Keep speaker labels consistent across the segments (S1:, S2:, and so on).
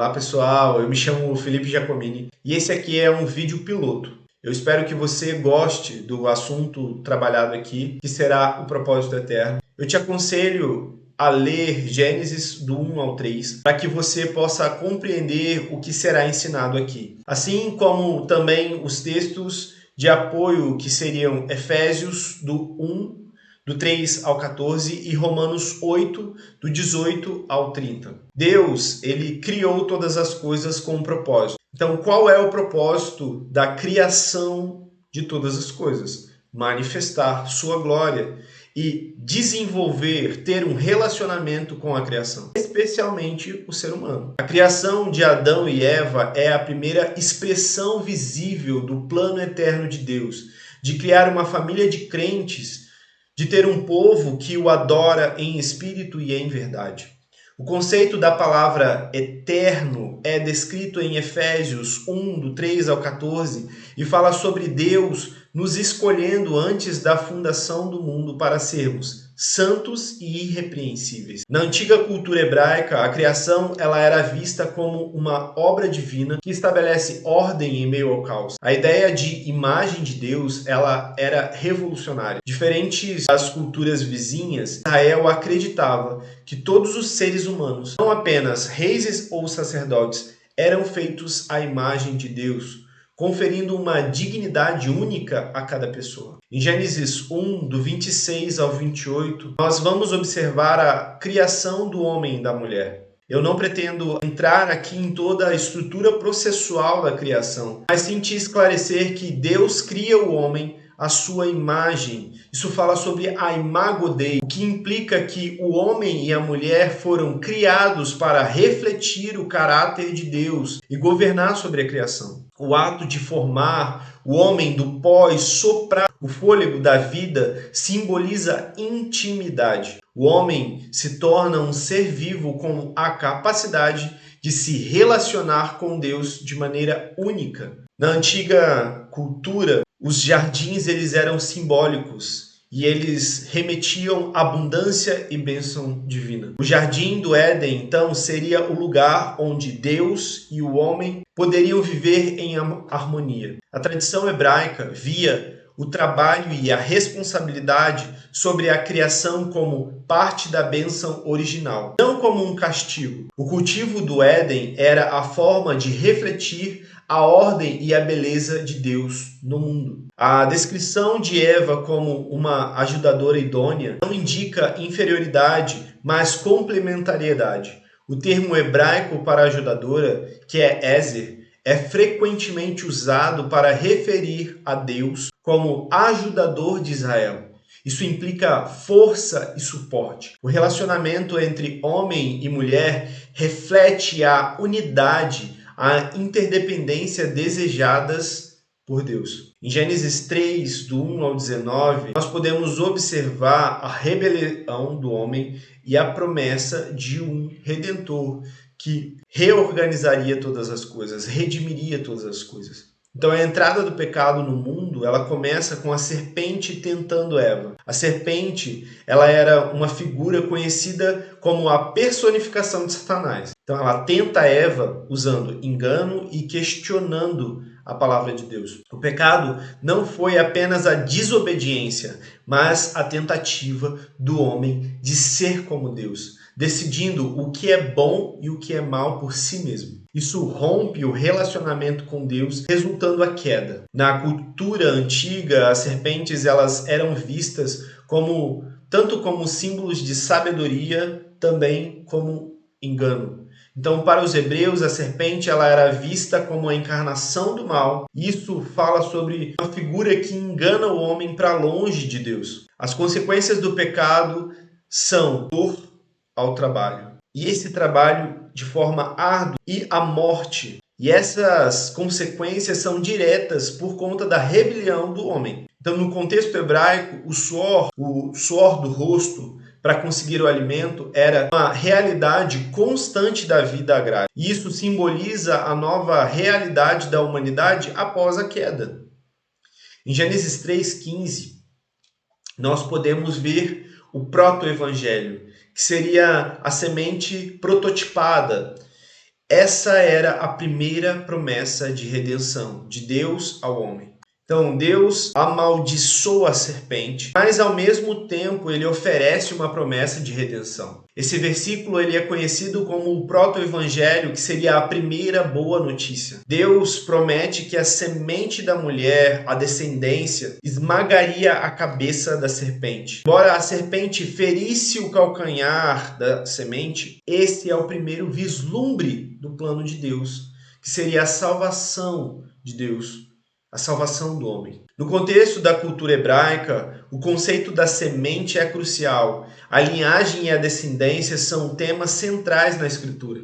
S1: Olá pessoal, eu me chamo Felipe Giacomini e esse aqui é um vídeo piloto. Eu espero que você goste do assunto trabalhado aqui, que será o propósito eterno. Eu te aconselho a ler Gênesis do 1 ao 3, para que você possa compreender o que será ensinado aqui. Assim como também os textos de apoio que seriam Efésios do 1 do 3 ao 14 e Romanos 8, do 18 ao 30. Deus, ele criou todas as coisas com um propósito. Então, qual é o propósito da criação de todas as coisas? Manifestar sua glória e desenvolver, ter um relacionamento com a criação, especialmente o ser humano. A criação de Adão e Eva é a primeira expressão visível do plano eterno de Deus, de criar uma família de crentes, de ter um povo que o adora em espírito e em verdade. O conceito da palavra eterno é descrito em Efésios 1, do 3 ao 14, e fala sobre Deus nos escolhendo antes da fundação do mundo para sermos santos e irrepreensíveis. Na antiga cultura hebraica, a criação ela era vista como uma obra divina que estabelece ordem em meio ao caos. A ideia de imagem de Deus ela era revolucionária. Diferentes das culturas vizinhas, Israel acreditava que todos os seres humanos, não apenas reis ou sacerdotes, eram feitos à imagem de Deus, conferindo uma dignidade única a cada pessoa. Em Gênesis 1, do 26 ao 28, nós vamos observar a criação do homem e da mulher. Eu não pretendo entrar aqui em toda a estrutura processual da criação, mas sim te esclarecer que Deus cria o homem à sua imagem. Isso fala sobre a imago Dei, o que implica que o homem e a mulher foram criados para refletir o caráter de Deus e governar sobre a criação. O ato de formar o homem do pó e soprar o fôlego da vida simboliza intimidade. O homem se torna um ser vivo com a capacidade de se relacionar com Deus de maneira única. Na antiga cultura, os jardins eles eram simbólicos e eles remetiam abundância e bênção divina. O jardim do Éden, então, seria o lugar onde Deus e o homem poderiam viver em harmonia. A tradição hebraica via o trabalho e a responsabilidade sobre a criação como parte da bênção original, não como um castigo. O cultivo do Éden era a forma de refletir a ordem e a beleza de Deus no mundo. A descrição de Eva como uma ajudadora idônea não indica inferioridade, mas complementariedade. O termo hebraico para ajudadora, que é Ezer, é frequentemente usado para referir a Deus como ajudador de Israel. Isso implica força e suporte. O relacionamento entre homem e mulher reflete a unidade, a interdependência desejadas por Deus. Em Gênesis 3, do 1 ao 19, nós podemos observar a rebelião do homem e a promessa de um redentor que reorganizaria todas as coisas, redimiria todas as coisas. Então a entrada do pecado no mundo, ela começa com a serpente tentando Eva. A serpente, ela era uma figura conhecida como a personificação de Satanás. Então ela tenta Eva usando engano e questionando a palavra de Deus. O pecado não foi apenas a desobediência, mas a tentativa do homem de ser como Deus, decidindo o que é bom e o que é mal por si mesmo. Isso rompe o relacionamento com Deus, resultando a queda. Na cultura antiga, as serpentes elas eram vistas como tanto como símbolos de sabedoria, também como engano. Então, para os hebreus, a serpente ela era vista como a encarnação do mal. Isso fala sobre uma figura que engana o homem para longe de Deus. As consequências do pecado são dor ao trabalho. E esse trabalho de forma árdua e a morte. E essas consequências são diretas por conta da rebelião do homem. Então, no contexto hebraico, o suor do rosto para conseguir o alimento era uma realidade constante da vida agrária. E isso simboliza a nova realidade da humanidade após a queda. Em Gênesis 3,15, nós podemos ver o proto-evangelho, que seria a semente prototipada. Essa era a primeira promessa de redenção de Deus ao homem. Então, Deus amaldiçoa a serpente, mas ao mesmo tempo ele oferece uma promessa de redenção. Esse versículo ele é conhecido como o proto-evangelho, que seria a primeira boa notícia. Deus promete que a semente da mulher, a descendência, esmagaria a cabeça da serpente. Embora a serpente ferisse o calcanhar da semente, esse é o primeiro vislumbre do plano de Deus, que seria a salvação de Deus. A salvação do homem. No contexto da cultura hebraica, o conceito da semente é crucial. A linhagem e a descendência são temas centrais na Escritura,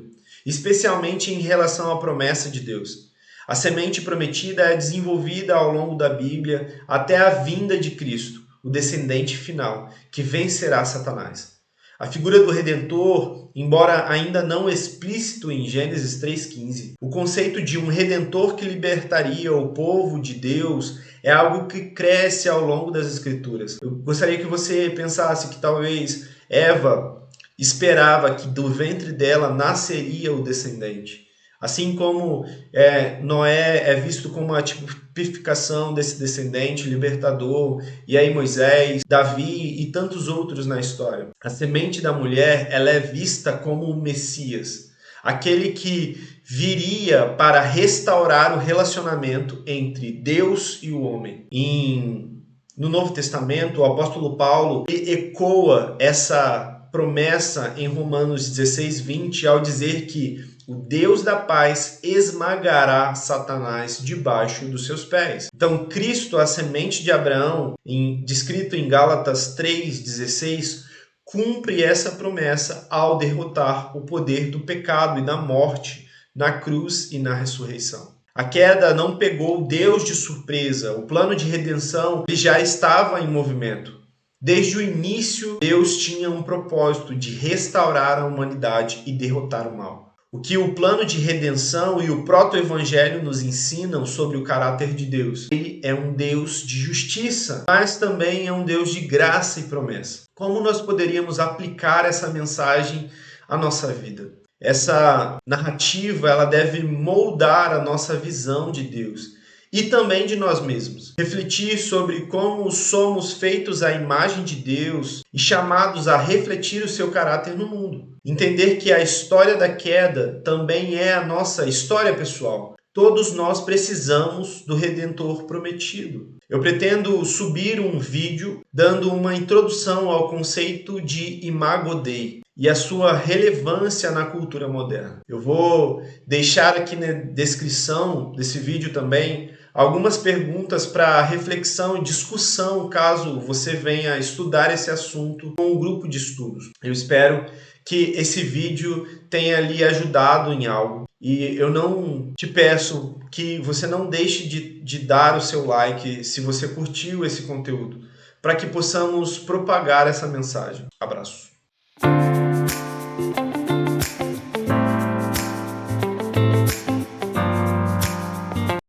S1: especialmente em relação à promessa de Deus. A semente prometida é desenvolvida ao longo da Bíblia até a vinda de Cristo, o descendente final, que vencerá Satanás. A figura do Redentor, embora ainda não explícito em Gênesis 3,15, o conceito de um Redentor que libertaria o povo de Deus é algo que cresce ao longo das Escrituras. Eu gostaria que você pensasse que talvez Eva esperava que do ventre dela nasceria o descendente. Assim como Noé é visto como a tipificação desse descendente libertador, e aí Moisés, Davi e tantos outros na história. A semente da mulher ela é vista como o Messias, aquele que viria para restaurar o relacionamento entre Deus e o homem. No Novo Testamento, o apóstolo Paulo ecoa essa promessa em Romanos 16:20 ao dizer que o Deus da paz esmagará Satanás debaixo dos seus pés. Então, Cristo, a semente de Abraão, descrito em Gálatas 3,16, cumpre essa promessa ao derrotar o poder do pecado e da morte na cruz e na ressurreição. A queda não pegou Deus de surpresa. O plano de redenção ele já estava em movimento. Desde o início, Deus tinha um propósito de restaurar a humanidade e derrotar o mal. O que o plano de redenção e o proto-evangelho nos ensinam sobre o caráter de Deus. Ele é um Deus de justiça, mas também é um Deus de graça e promessa. Como nós poderíamos aplicar essa mensagem à nossa vida? Essa narrativa ela deve moldar a nossa visão de Deus e também de nós mesmos. Refletir sobre como somos feitos à imagem de Deus e chamados a refletir o seu caráter no mundo. Entender que a história da queda também é a nossa história pessoal. Todos nós precisamos do Redentor prometido. Eu pretendo subir um vídeo dando uma introdução ao conceito de Imago Dei e a sua relevância na cultura moderna. Eu vou deixar aqui na descrição desse vídeo também algumas perguntas para reflexão e discussão caso você venha estudar esse assunto com um grupo de estudos. Eu espero que esse vídeo tenha lhe ajudado em algo. E eu não te peço que você não deixe de dar o seu like se você curtiu esse conteúdo, para que possamos propagar essa mensagem. Abraço.